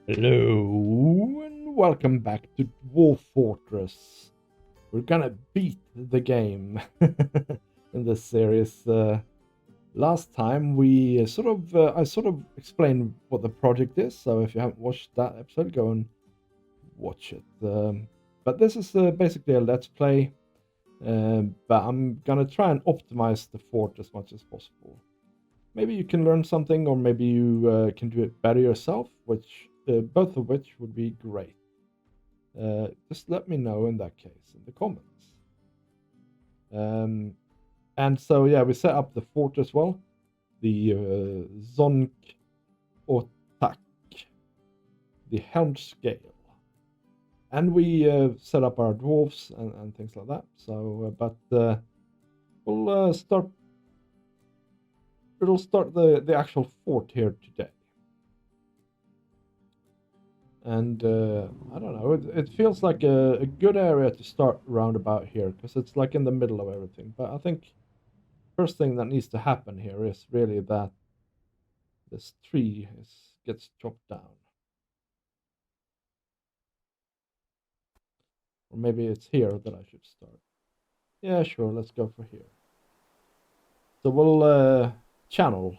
Hello and welcome back to Dwarf Fortress. We're gonna beat the game in this series. Last time we I sort of explained what the project is. So if you haven't watched that episode, go and watch it. But this is basically a let's play. But I'm gonna try and optimize the fort as much as possible. Maybe you can learn something, or maybe you can do it better yourself, which both of which would be great. Just let me know in that case in the comments. And so yeah, we set up the fort as well, the Zonk Otak, the Helm scale, and we set up our dwarves and things like that. So, we'll start. It'll start the actual fort here today. And I don't know, it feels like a good area to start roundabout here because it's like in the middle of everything. But I think first thing that needs to happen here is really that this tree gets chopped down. Or maybe it's here that I should start. Yeah, sure, let's go for here. So we'll channel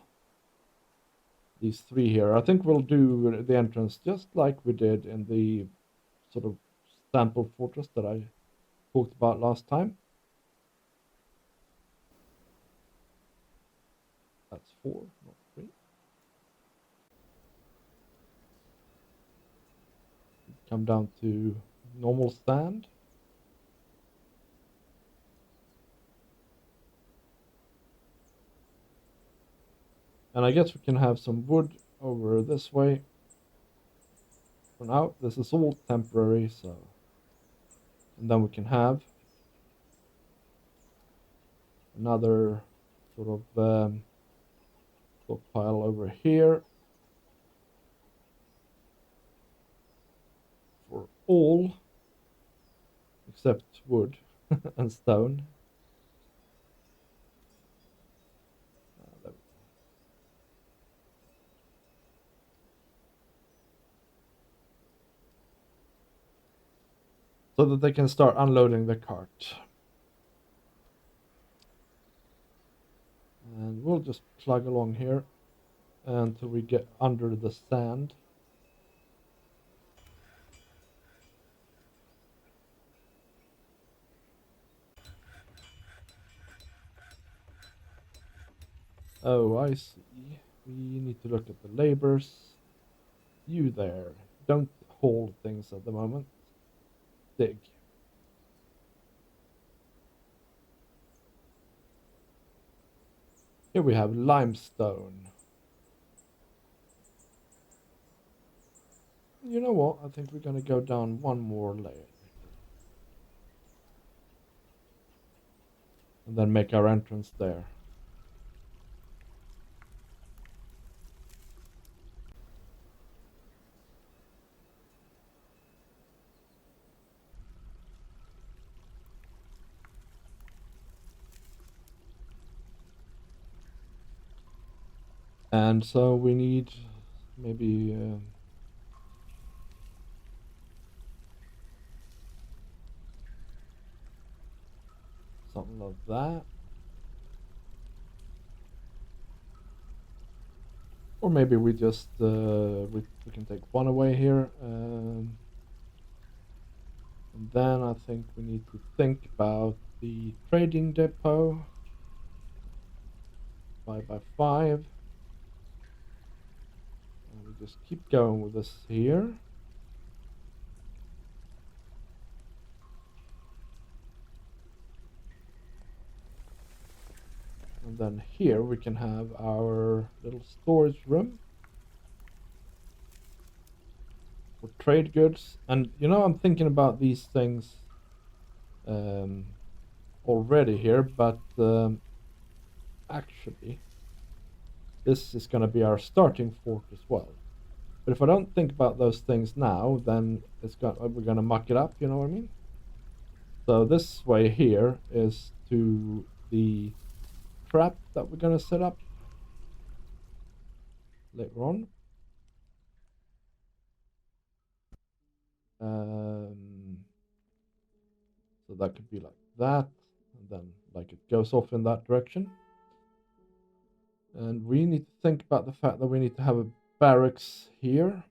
these three here. I think we'll do the entrance just like we did in the sort of sample fortress that I talked about last time. That's 4, not 3. Come down to normal stand. And I guess we can have some wood over this way. For now, this is all temporary, so... And then we can have another sort of stockpile over here. For all, except wood and stone. So that they can start unloading the cart. And we'll just plug along here until we get under the sand. Oh, I see. We need to look at the labors. You there. Don't hold things at the moment. Dig. Here we have limestone. You know what? I think we're going to go down one more layer. And then make our entrance there. And so we need maybe something like that. Or maybe we just we can take one away here. And then I think we need to think about the trading depot. 5x5. And we just keep going with this here. And then here we can have our little storage room for trade goods. And you know, I'm thinking about these things already here, but actually this is going to be our starting fort as well. But if I don't think about those things now, then we're going to muck it up, you know what I mean? So this way here is to the trap that we're going to set up later on. So that could be like that, and then like it goes off in that direction. And we need to think about the fact that we need to have a barracks here.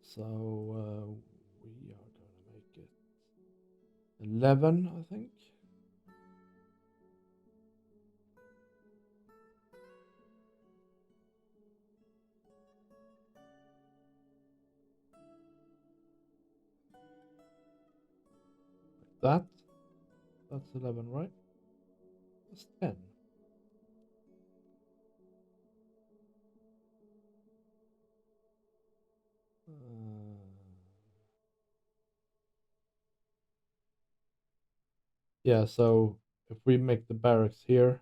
So we are going to make it 11, I think. Like that. That's 11, right? That's 10. Yeah, so if we make the barracks here,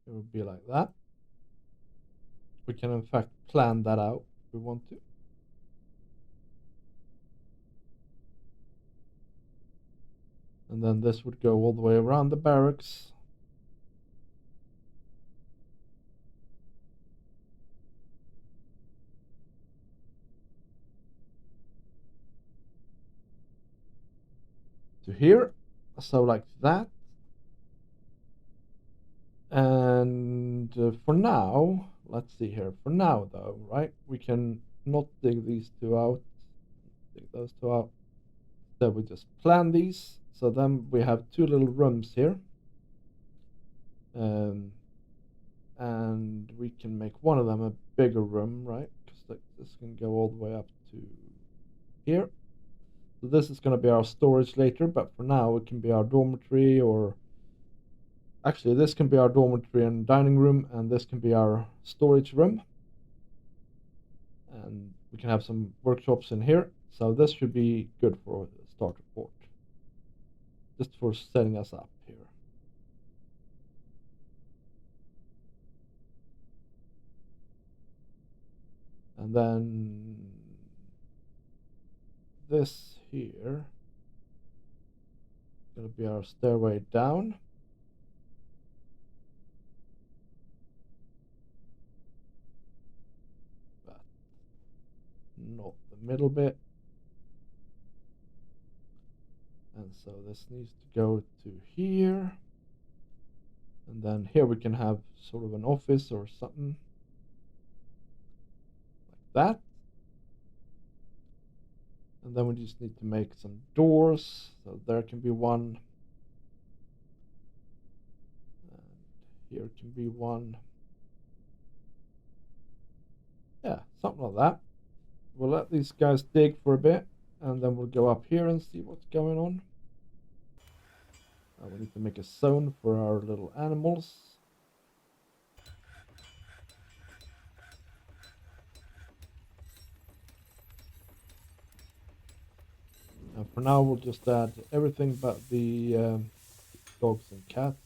it would be like that. We can in fact plan that out if we want to. And then this would go all the way around the barracks. To here. So like that. And for now, let's see here. For now though, right? We can not dig these two out. Dig those two out. Then we just plan these. So then we have two little rooms here. And we can make one of them a bigger room, right? Because like, this can go all the way up to here. So this is going to be our storage later, but for now it can be our dormitory, or actually this can be our dormitory and dining room, and this can be our storage room. And we can have some workshops in here. So this should be good for the starter port. Just for setting us up here. And then this here is going to be our stairway down. But not the middle bit. And so this needs to go to here. And then here we can have sort of an office or something. Like that. And then we just need to make some doors. So there can be one. And here can be one. Yeah, something like that. We'll let these guys dig for a bit. And then we'll go up here and see what's going on. We need to make a zone for our little animals. And for now, we'll just add everything but the dogs and cats.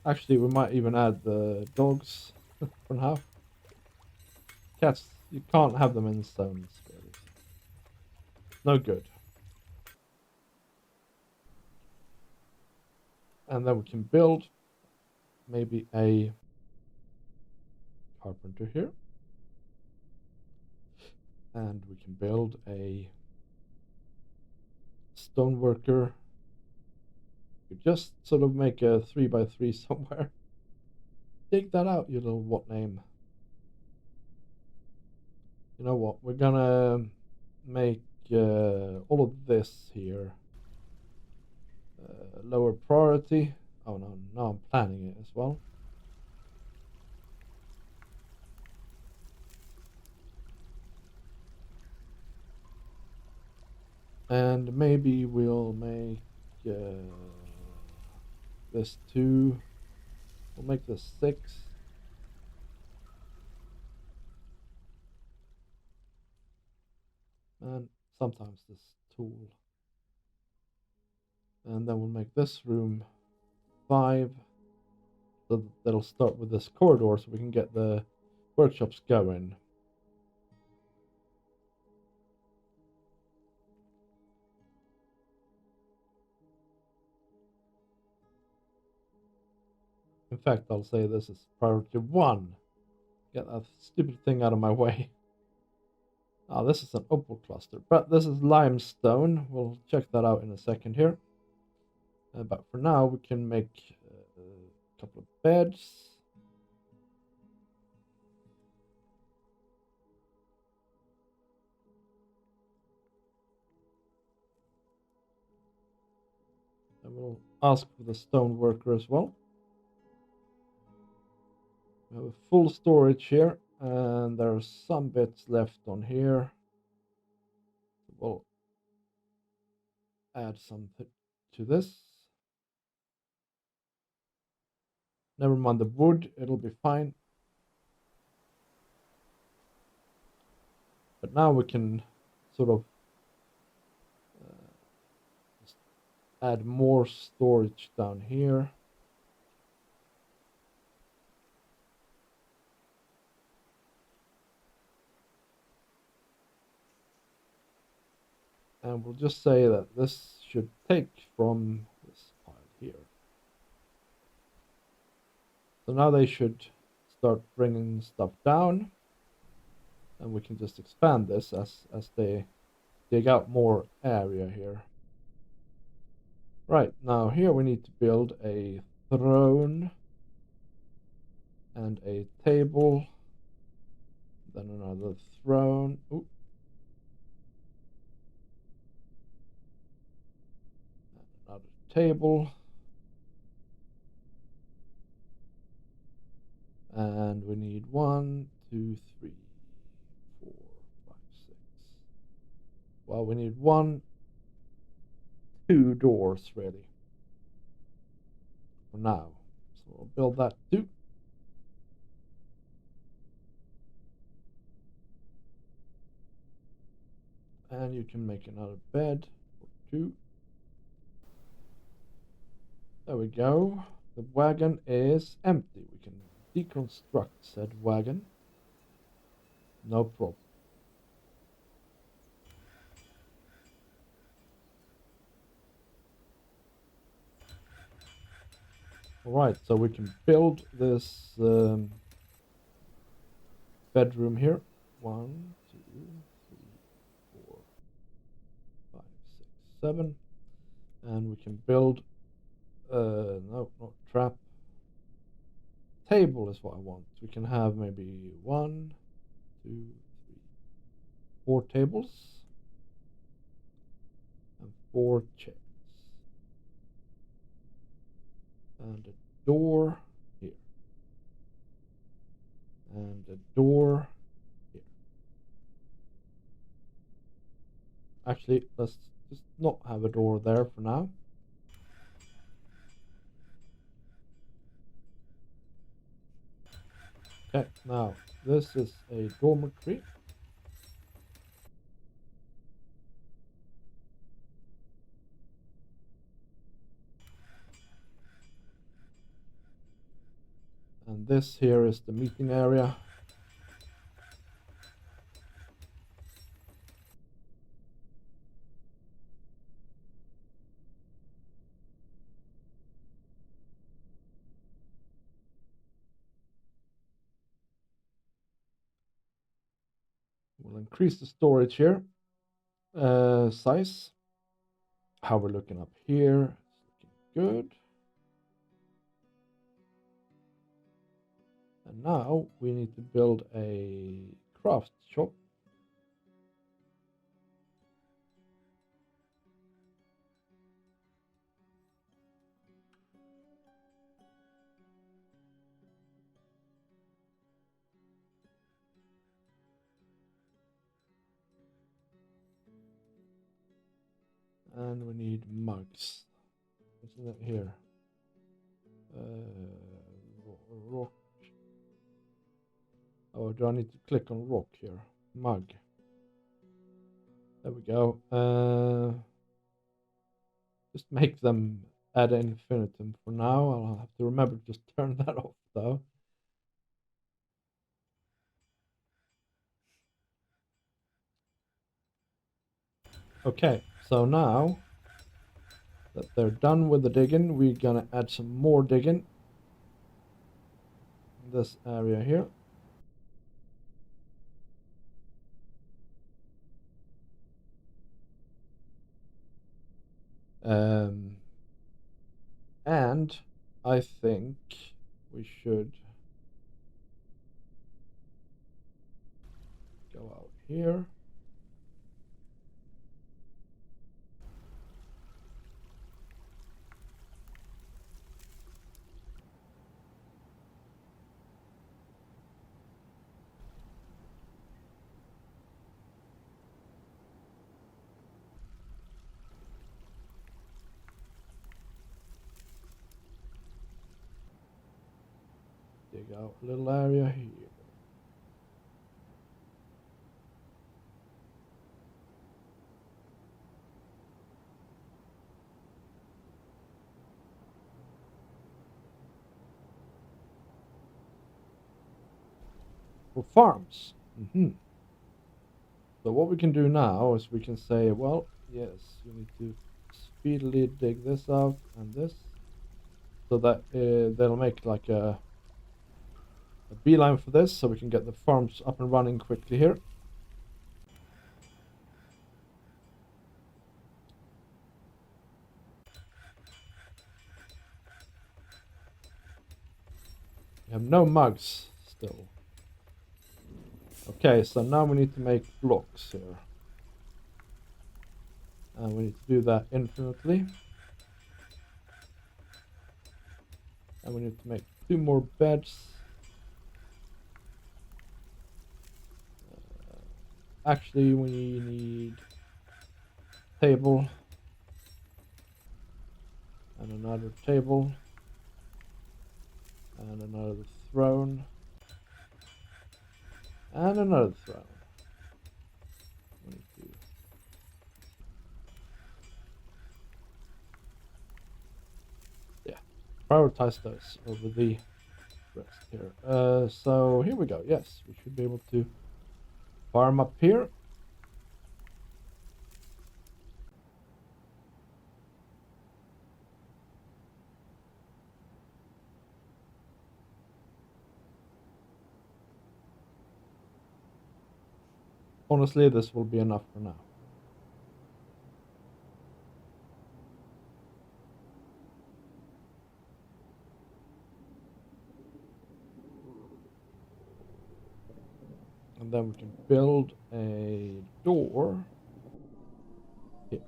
Actually, we might even add the dogs for now. Cats, you can't have them in zones, really. No good. And then we can build maybe a carpenter here. And we can build a stoneworker. We just sort of make a 3x3 somewhere. Dig that out, you little what name. You know what? We're gonna make all of this here lower priority. Oh no, now I'm planning it as well. And maybe we'll make this 2. We'll make this 6. And sometimes this tool. And then we'll make this room 5. So that'll start with this corridor so we can get the workshops going. In fact, I'll say this is priority 1. Get that stupid thing out of my way. Ah, this is an opal cluster, but this is limestone. We'll check that out in a second here. But for now, we can make a couple of beds. And we'll ask for the stone worker as well. We have a full storage here, and there are some bits left on here. We'll add something to this. Never mind the wood, it'll be fine. But now we can sort of add more storage down here. And we'll just say that this should take from this pile here. So now they should start bringing stuff down. And we can just expand this as they dig out more area here. Right, now here we need to build a throne and a table, then another throne. Ooh. And another table. And we need 1, 2, 3, 4, 5, 6. Well, we need 1, 2 doors really for now. So we'll build that too. And you can make another bed for 2. There we go. The wagon is empty. We can deconstruct said wagon. No problem. Alright, so we can build this bedroom here. 1, 2, 3, 4, 5, 6, 7. And we can build no, not trap. Table is what I want. We can have maybe 1, 2, 3, 4 tables and 4 chairs. And a door here. And a door here. Actually, let's just not have a door there for now. Okay, now this is a dormitory. And this here is the meeting area. We'll increase the storage here. Size. How we're looking up here. It's looking good. And now we need to build a craft shop. And we need mugs. Isn't it here? Rock. Oh, do I need to click on rock here? Mug. There we go. Just make them ad infinitum for now. I'll have to remember to just turn that off though. Okay, so now that they're done with the digging, we're gonna add some more digging in this area here. And I think we should go out here. Dig out a little area here. For farms. So what we can do now is we can say, well, yes, you need to speedily dig this out and this, so that they'll make like a beeline for this, so we can get the farms up and running quickly here. We have no mugs still. Okay, so now we need to make blocks here. And we need to do that infinitely. And we need to make 2 more beds. Actually, we need table. And another table. And another throne. And another throne. We need to prioritize those over the rest here. So here we go. Yes, we should be able to farm up here. Honestly, this will be enough for now. And then we can build a door here.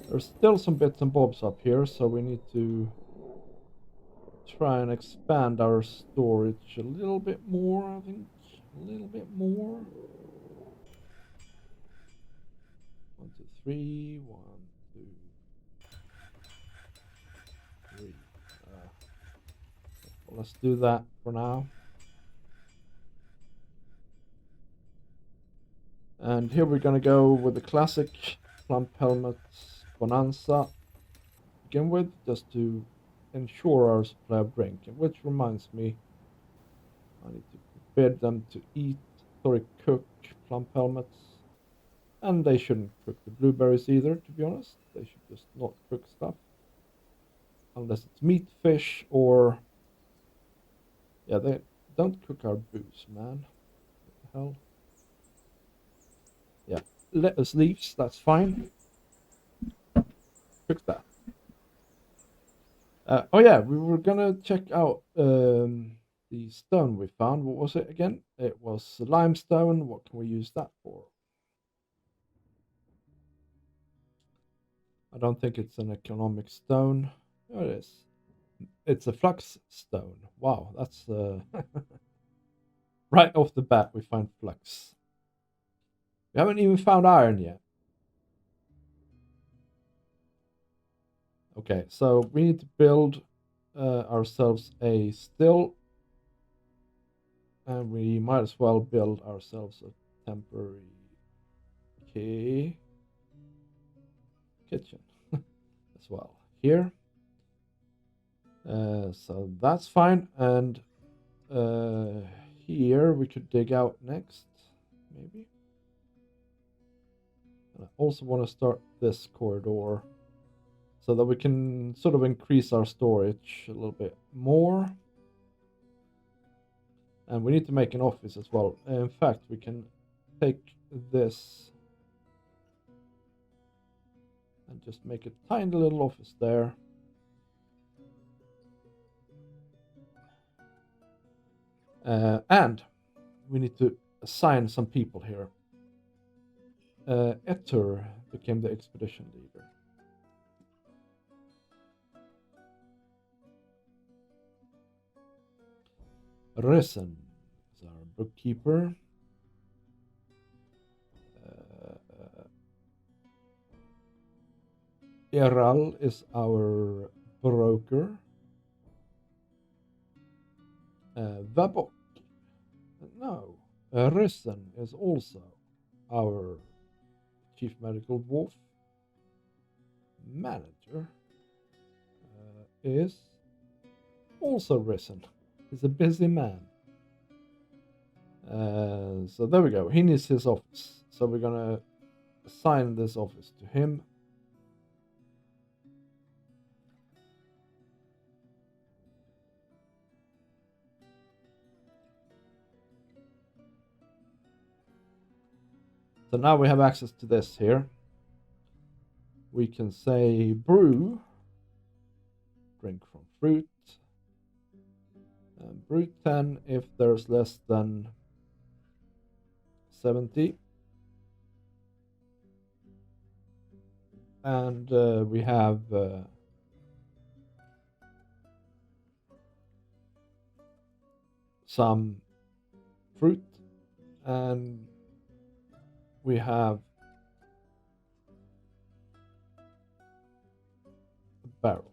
There's still some bits and bobs up here, so we need to try and expand our storage a little bit more, I think. A little bit more. 1, 2, 3. 1, 2, 3. Well, let's do that for now. And here we're gonna go with the classic plump helmets bonanza to begin with, just to ensure our supply of drink. Which reminds me, I need to prepare them to cook plump helmets. And they shouldn't cook the blueberries either, to be honest. They should just not cook stuff. Unless it's meat, fish, or... Yeah, they don't cook our booze, man. What the hell? Yeah, lettuce leaves, that's fine. Cook that. Oh yeah, we were gonna check out the stone we found. What was it again? It was limestone. What can we use that for? I don't think it's an economic stone. Oh, it is. It's a flux stone. Wow, that's right off the bat we find flux. We haven't even found iron yet. Okay, so we need to build ourselves a still, and we might as well build ourselves a temporary kitchen as well here. So that's fine, and here we could dig out next, maybe. And I also want to start this corridor. so that we can sort of increase our storage a little bit more. And we need to make an office as well. In fact, we can take this and just make a tiny little office there. And we need to assign some people here. Etter became the expedition leader. Resen is our bookkeeper. Eral is our broker. Vabok. No. Resen is also our chief medical dwarf. Manager is also Risen. He's a busy man. So there we go. He needs his office. So we're gonna assign this office to him. So now we have access to this here. We can say brew, drink from fruit, and brew 10 if there's less than 70. And we have some fruit, and we have a barrel.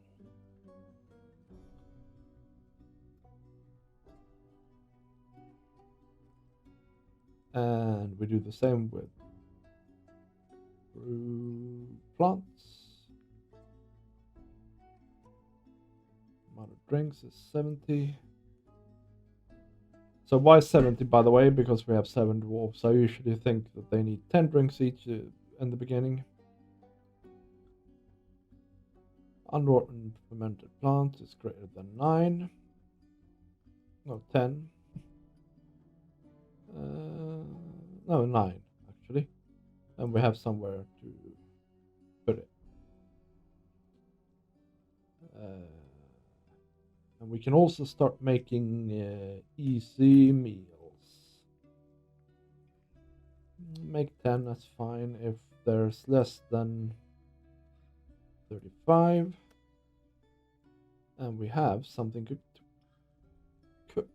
And we do the same with brew plants. Amount of drinks is 70. So why 70, by the way? Because we have 7 dwarves. I usually think that they need 10 drinks each in the beginning. Unrotten fermented plant is greater than 9. No, 10. No, 9, actually. And we have somewhere to put it. And we can also start making easy meals. Make 10, that's fine. If there's less than 35. And we have something good to cook.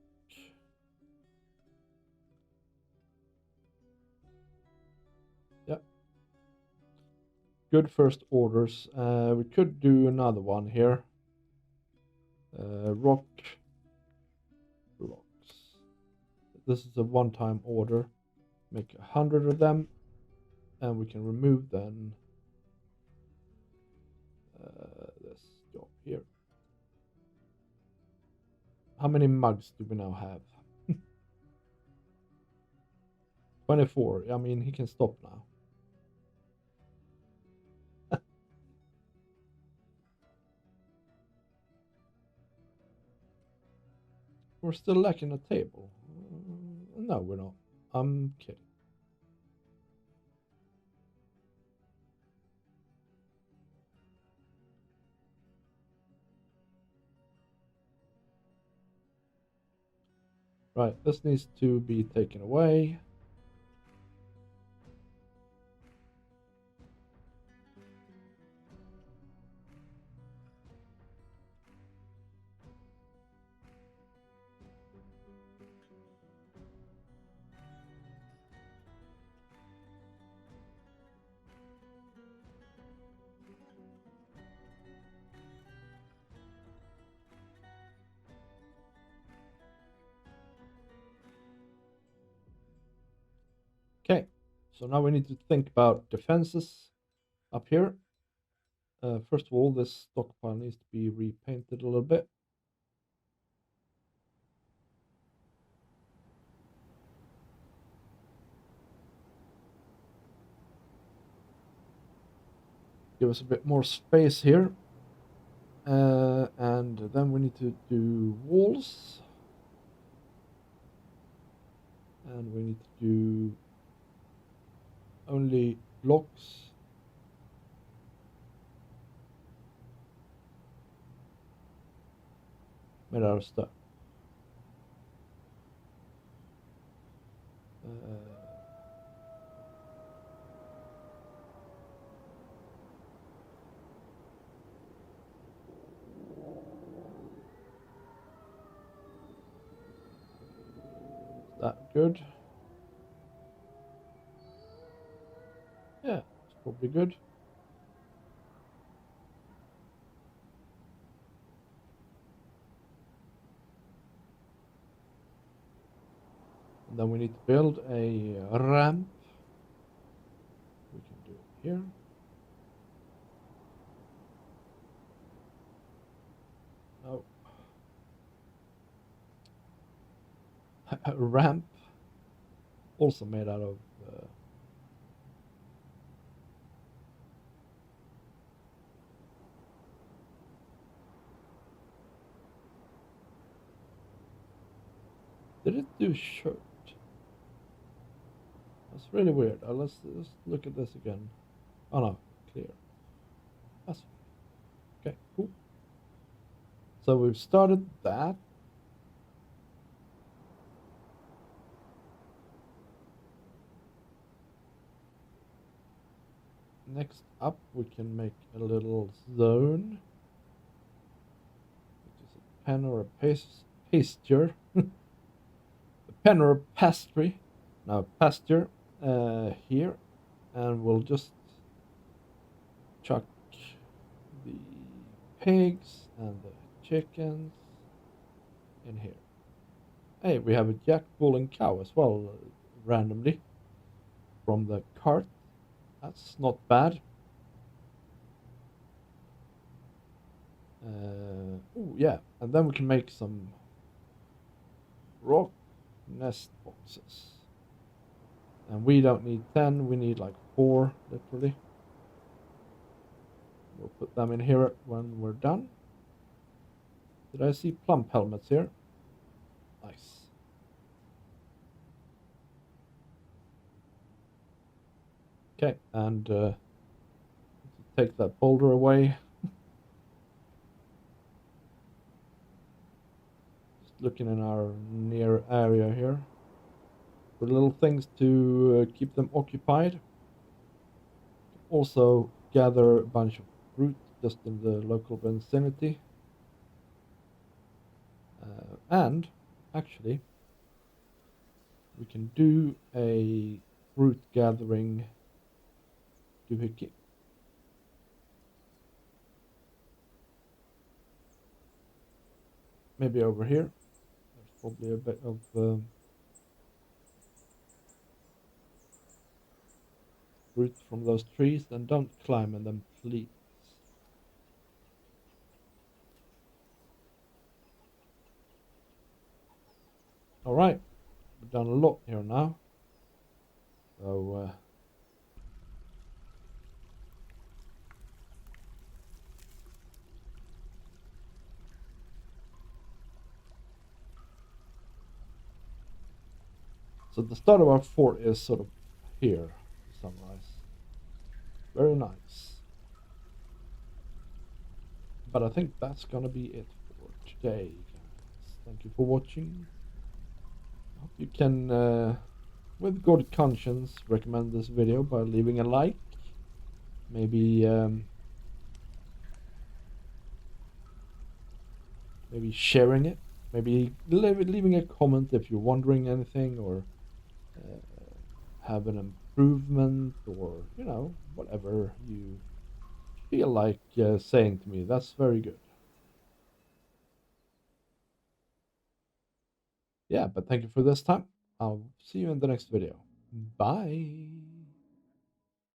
Yep. Good first orders. We could do another one here. Rock blocks. This is a one-time order. Make 100 of them, and we can remove then this job here. How many mugs do we now have? 24. I mean, he can stop now. We're still lacking a table. No, we're not. I'm kidding. Right, this needs to be taken away. Okay, so now we need to think about defenses up here. First of all, this stockpile needs to be repainted a little bit. Give us a bit more space here. And then we need to do walls. And we need to do only blocks. Made out of stuff. Is that good? Yeah, it's probably good. And then we need to build a ramp. We can do it here. No. A ramp. Also made out of... Did it do shirt? That's really weird. Let's look at this again. Oh no, clear. That's okay, cool. So we've started that. Next up, we can make a little zone, which is a pen or a pasture. A pen or a pastry. Now pasture here, and we'll just chuck the pigs and the chickens in here. Hey, we have a jack, bull, and cow as well, randomly from the cart. That's not bad. Oh yeah, and then we can make some rock nest boxes. And we don't need 10, we need like 4, literally. We'll put them in here when we're done. Did I see plump helmets here? Nice. Okay, and take that boulder away. Just looking in our near area here for little things to keep them occupied. Also gather a bunch of fruit just in the local vicinity. And actually, we can do a fruit gathering doohickey. Maybe over here. There's probably a bit of fruit from those trees, and don't climb in them, please. All right, we've done a lot here now. So the start of our fort is sort of here, sunrise. Very nice. But I think that's gonna be it for today, guys. Thank you for watching. I hope you can, with good conscience, recommend this video by leaving a like. Maybe maybe sharing it. Maybe leaving a comment if you're wondering anything, or have an improvement, or whatever you feel like saying to me. That's very good. Yeah, but thank you for this time. I'll see you in the next video. Bye.